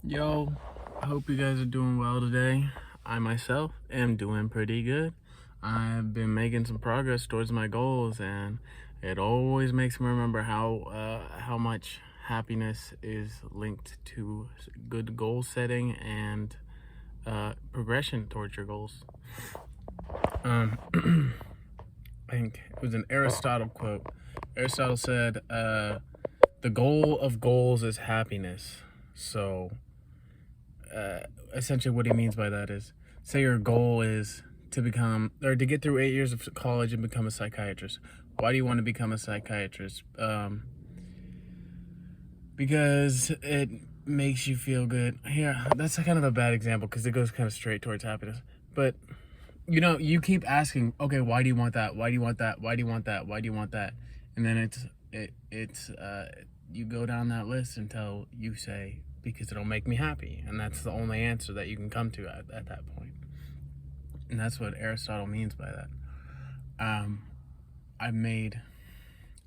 Yo, I hope you guys are doing well today. I myself am doing pretty good. I've been making some progress towards my goals, and it always makes me remember how much happiness is linked to good goal setting and progression towards your goals. Um, I think it was an Aristotle quote. Aristotle said, "The goal of goals is happiness." So essentially what he means by that is, say your goal is to become or to get through 8 years of college and become a psychiatrist. Why do you want to become a psychiatrist? Because it makes you feel good. Here, that's kind of a bad example because it goes kind of straight towards happiness. But you keep asking, okay, why do you want that? Why do you want that? Why do you want that? Why do you want that? And then it's you go down that list until you say, because it'll make me happy, and that's the only answer that you can come to at that point. And that's what Aristotle means by that. I've made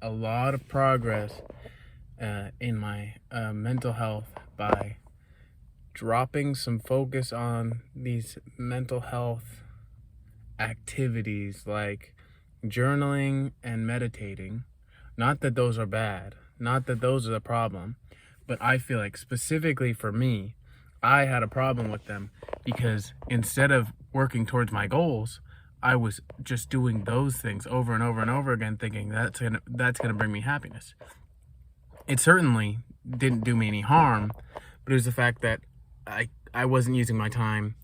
a lot of progress in my mental health by dropping some focus on these mental health activities like journaling and meditating. Not that those are bad, not that those are the problem, but I feel like specifically for me, I had a problem with them because instead of working towards my goals, I was just doing those things over and over and over again, thinking that's gonna bring me happiness. It certainly didn't do me any harm, but it was the fact that I wasn't using my time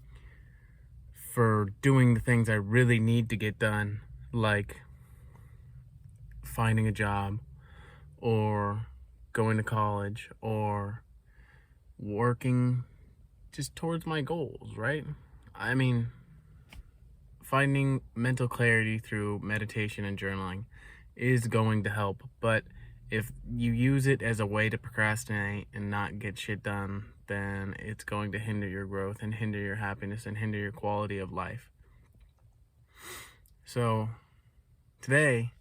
for doing the things I really need to get done, like finding a job or going to college or working just towards my goals, right? I mean, finding mental clarity through meditation and journaling is going to help, but if you use it as a way to procrastinate and not get shit done, then it's going to hinder your growth and hinder your happiness and hinder your quality of life. So, today,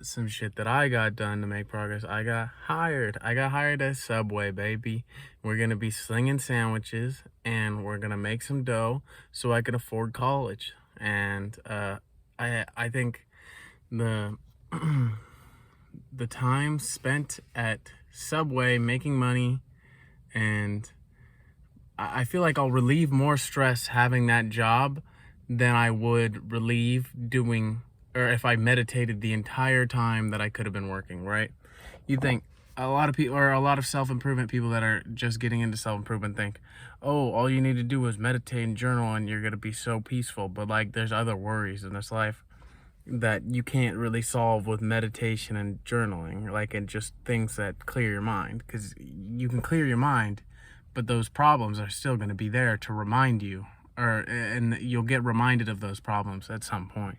some shit that I got done to make progress. I got hired. I got hired at Subway, baby. We're gonna be slinging sandwiches and we're gonna make some dough so I can afford college. And I think the the time spent at Subway making money, and I feel like I'll relieve more stress having that job than I would relieve doing, or if I meditated the entire time that I could have been working, right? You think a lot of people, or a lot of self-improvement people that are just getting into self-improvement think, oh, all you need to do is meditate and journal and you're going to be so peaceful. But like, there's other worries in this life that you can't really solve with meditation and journaling, like, and just things that clear your mind, because you can clear your mind, but those problems are still going to be there to remind you, and you'll get reminded of those problems at some point.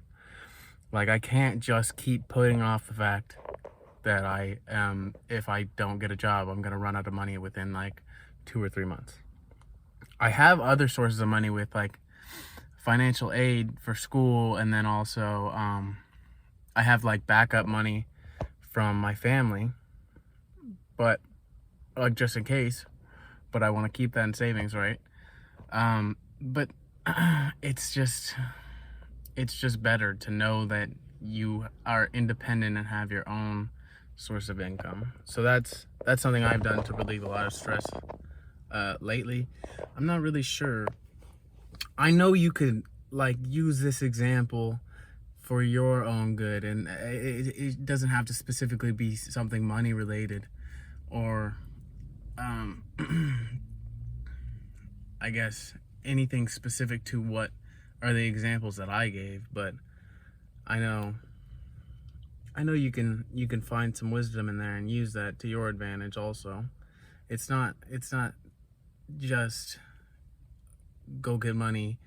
Like, I can't just keep putting off the fact that if I don't get a job, I'm going to run out of money within like 2 or 3 months. I have other sources of money with like financial aid for school, and then also I have like backup money from my family, but like just in case, but I want to keep that in savings, right? But it's just better to know that you are independent and have your own source of income. So that's something I've done to relieve a lot of stress lately. I'm not really sure. I know you could like use this example for your own good, and it doesn't have to specifically be something money related, or I guess anything specific to what are the examples that I gave. But I know you can find some wisdom in there and use that to your advantage also. It's not just go get money,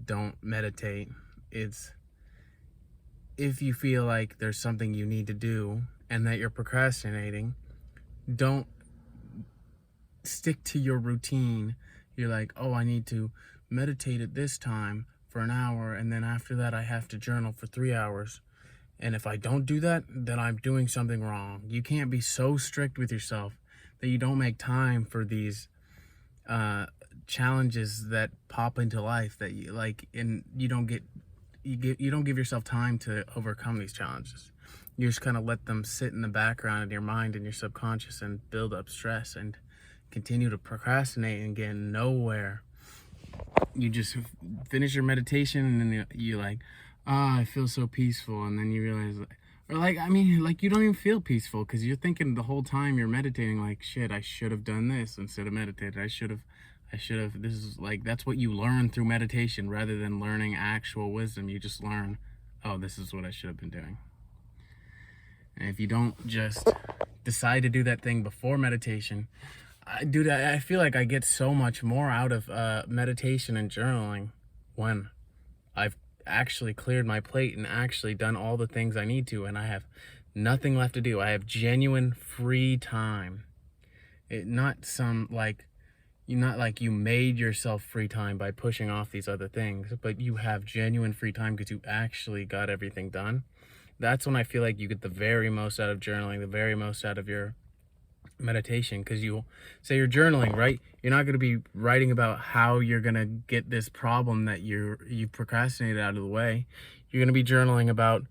don't meditate. It's if you feel like there's something you need to do and that you're procrastinating, don't stick to your routine. You're like, oh, I need to meditate at this time for an hour, and then after that I have to journal for 3 hours. And if I don't do that, then I'm doing something wrong. You can't be so strict with yourself that you don't make time for these challenges that pop into life that you like, and you don't give yourself time to overcome these challenges. You just kind of let them sit in the background in your mind and your subconscious and build up stress and continue to procrastinate and get nowhere. You just finish your meditation and then you like, I feel so peaceful, and then you realize, or like, I mean, like, you don't even feel peaceful because you're thinking the whole time you're meditating, like, shit, I should have done this instead of meditated. I should have. This is like, that's what you learn through meditation rather than learning actual wisdom. You just learn, oh, this is what I should have been doing. And if you don't just decide to do that thing before meditation, dude, I feel like I get so much more out of meditation and journaling when I've actually cleared my plate and actually done all the things I need to, and I have nothing left to do. I have genuine free time. Not some like, not like you made yourself free time by pushing off these other things, but you have genuine free time because you actually got everything done. That's when I feel like you get the very most out of journaling, the very most out of your meditation, because you say you're journaling, right? You're not going to be writing about how you're going to get this problem that you've procrastinated out of the way. You're going to be journaling about,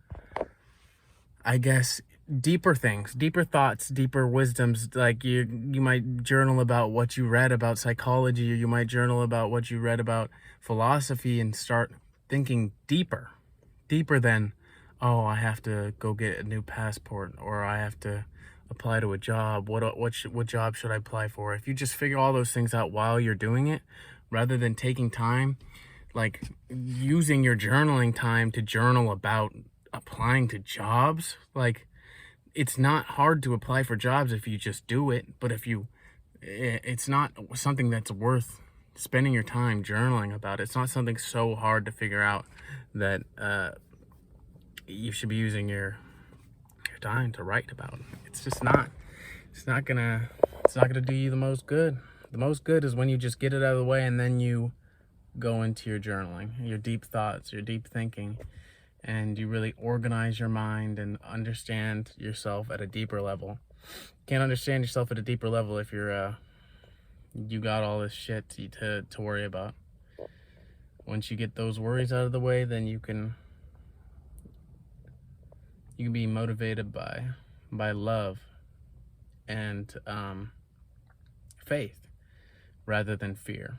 I guess, deeper things, deeper thoughts, deeper wisdoms. Like you might journal about what you read about psychology, or you might journal about what you read about philosophy, and start thinking deeper than, oh, I have to go get a new passport, or I have to apply to a job. What job should I apply for? If you just figure all those things out while you're doing it, rather than taking time, like using your journaling time to journal about applying to jobs, like, it's not hard to apply for jobs if you just do it. But it's not something that's worth spending your time journaling about. It's not something so hard to figure out that you should be using your time to write about. It's just not. It's not gonna do you the most good. The most good is when you just get it out of the way and then you go into your journaling, your deep thoughts, your deep thinking, and you really organize your mind and understand yourself at a deeper level. Can't understand yourself at a deeper level if you got all this shit to worry about. Once you get those worries out of the way, then you can be motivated by love and faith rather than fear.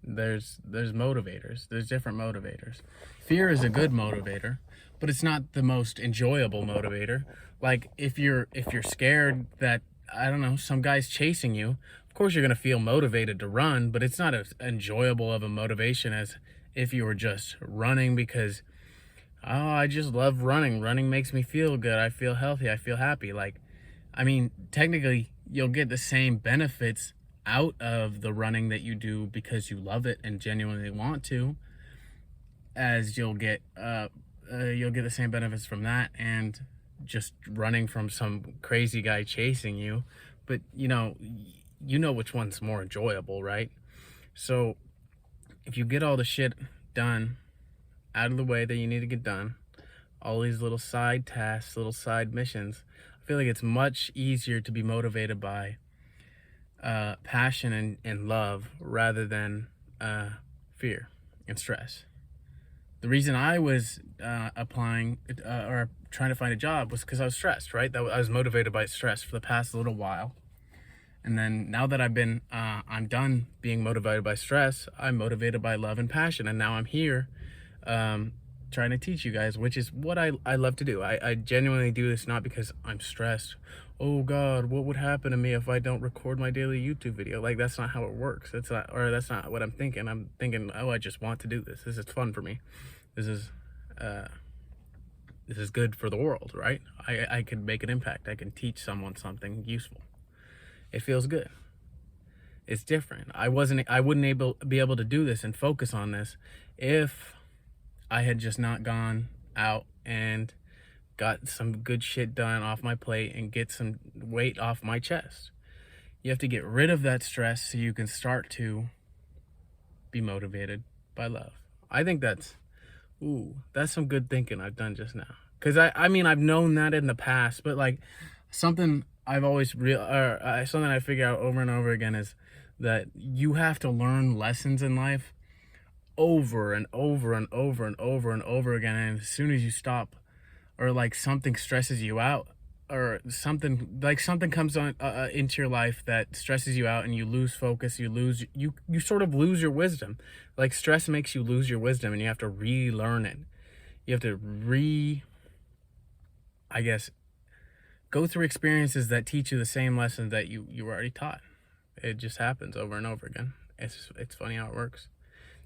There's motivators. There's different motivators. Fear is a good motivator, but it's not the most enjoyable motivator. Like if you're scared that, I don't know, some guy's chasing you, of course you're gonna feel motivated to run, but it's not as enjoyable of a motivation as if you were just running because, oh, I just love running. Running makes me feel good. I feel healthy. I feel happy. Like, I mean, technically you'll get the same benefits out of the running that you do because you love it and genuinely want to, as you'll get the same benefits from that and just running from some crazy guy chasing you. But you know which one's more enjoyable, right? So if you get all the shit done out of the way that you need to get done, all these little side tasks, little side missions, I feel like it's much easier to be motivated by passion and love rather than fear and stress. The reason I was applying or trying to find a job was because I was stressed, right? I was motivated by stress for the past little while. And then now that I'm done being motivated by stress, I'm motivated by love and passion. And now I'm here trying to teach you guys, which is what I love to do. I genuinely do this not because I'm stressed. Oh God, what would happen to me if I don't record my daily YouTube video? Like, that's not how it works. That's not what I'm thinking. I'm thinking, oh, I just want to do this. This is fun for me. This is good for the world, right? I could make an impact. I can teach someone something useful. It feels good. It's different. I wouldn't be able to do this and focus on this if I had just not gone out and got some good shit done off my plate and get some weight off my chest. You have to get rid of that stress so you can start to be motivated by love. I think that's some good thinking I've done just now. Because I mean, I've known that in the past, but like something I've always something I figure out over and over again is that you have to learn lessons in life over and over and over and over and over again. And as soon as you stop, or like something stresses you out, or something comes on into your life that stresses you out, and you lose focus, you sort of lose your wisdom. Like stress makes you lose your wisdom, and you have to relearn it. You have to I guess, go through experiences that teach you the same lessons that you were already taught. It just happens over and over again. It's funny how it works.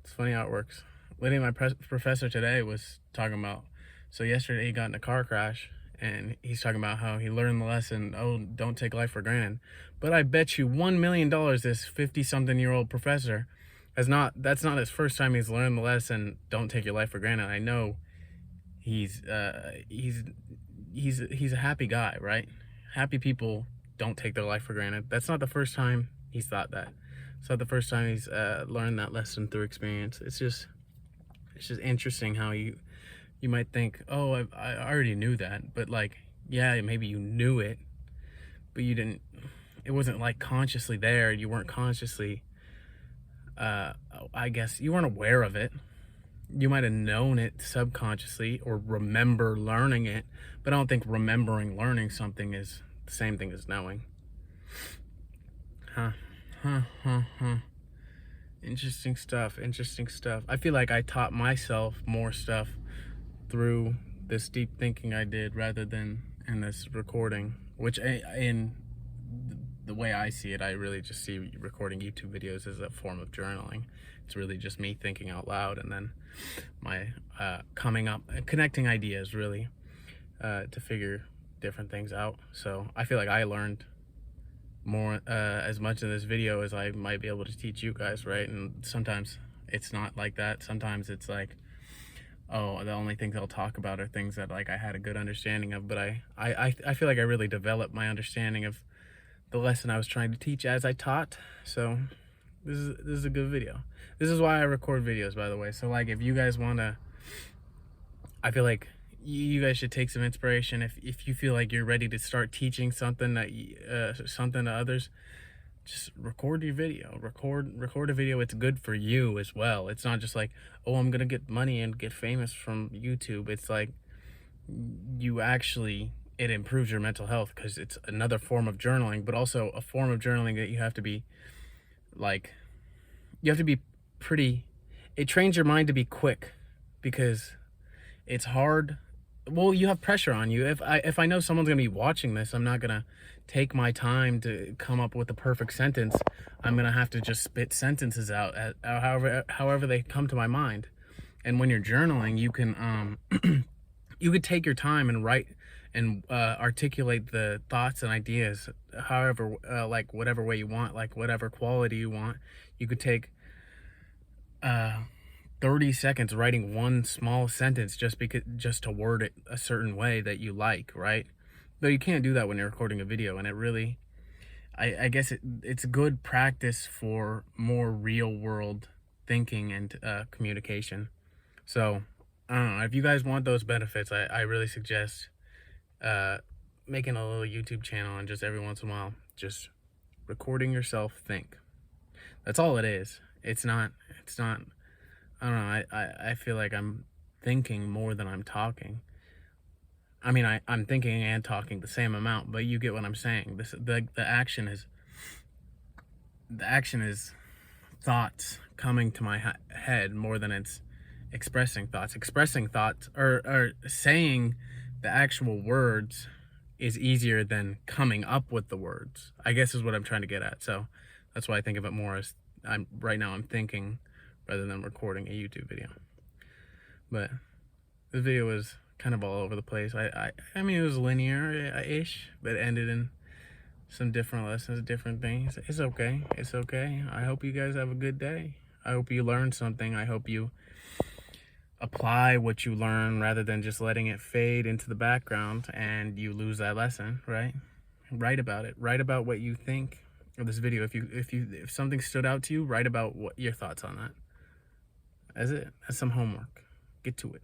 It's funny how it works. Literally, my professor today was talking about, so yesterday he got in a car crash, and he's talking about how he learned the lesson, oh, don't take life for granted. But I bet you $1 million this 50-something-year-old professor that's not his first time he's learned the lesson, don't take your life for granted. I know he's a happy guy, right? Happy people don't take their life for granted. That's not the first time he's thought that. It's not the first time he's learned that lesson through experience. It's just interesting how you might think, oh, I already knew that, but like, yeah, maybe you knew it, but you didn't. It wasn't like consciously there. You weren't consciously. I guess you weren't aware of it. You might have known it subconsciously or remember learning it, but I don't think remembering learning something is the same thing as knowing. Interesting stuff. I feel like I taught myself more stuff through this deep thinking I did rather than in this recording, which in the way I see it, I really just see recording YouTube videos as a form of journaling. It's really just me thinking out loud, and then my coming up, connecting ideas really to figure different things out. So I feel like I learned more as much in this video as I might be able to teach you guys, right? And sometimes it's not like that. Sometimes it's like, oh, the only things I'll talk about are things that like I had a good understanding of, but I feel like I really developed my understanding of the lesson I was trying to teach as I taught. So this is a good video. This is why I record videos, by the way. So like, if you guys want to, I feel like you guys should take some inspiration. If you feel like you're ready to start teaching something that something to others, just record your video. Record a video. It's good for you as well. It's not just like, oh, I'm gonna get money and get famous from YouTube. It's like it improves your mental health, because it's another form of journaling, but also a form of journaling that you have to be pretty, it trains your mind to be quick, because it's hard. Well, you have pressure on you. If I know someone's gonna be watching this, I'm not gonna take my time to come up with a perfect sentence. I'm gonna have to just spit sentences out at however they come to my mind. And when you're journaling, you can you could take your time and write and articulate the thoughts and ideas however, like whatever way you want, like whatever quality you want. You could take 30 seconds writing one small sentence just to word it a certain way that you like, right? Though you can't do that when you're recording a video, and it really, I guess it's good practice for more real world thinking and communication. So I don't know, if you guys want those benefits, I really suggest making a little YouTube channel and just every once in a while just recording yourself think. That's all it is. It's not I don't know, I feel like I'm thinking more than I'm talking. I mean, I'm thinking and talking the same amount, but you get what I'm saying. The action is thoughts coming to my head more than it's expressing thoughts. Expressing thoughts or saying the actual words is easier than coming up with the words, I guess, is what I'm trying to get at. So that's why I think of it more as right now I'm thinking rather than recording a YouTube video. But this video was kind of all over the place. I mean, it was linear-ish, but it ended in some different lessons, different things. It's okay. It's okay. I hope you guys have a good day. I hope you learned something. I hope you apply what you learn rather than just letting it fade into the background and you lose that lesson, right? Write about it. Write about what you think of this video. If something stood out to you, write about what your thoughts on that. That's it. That's some homework. Get to it.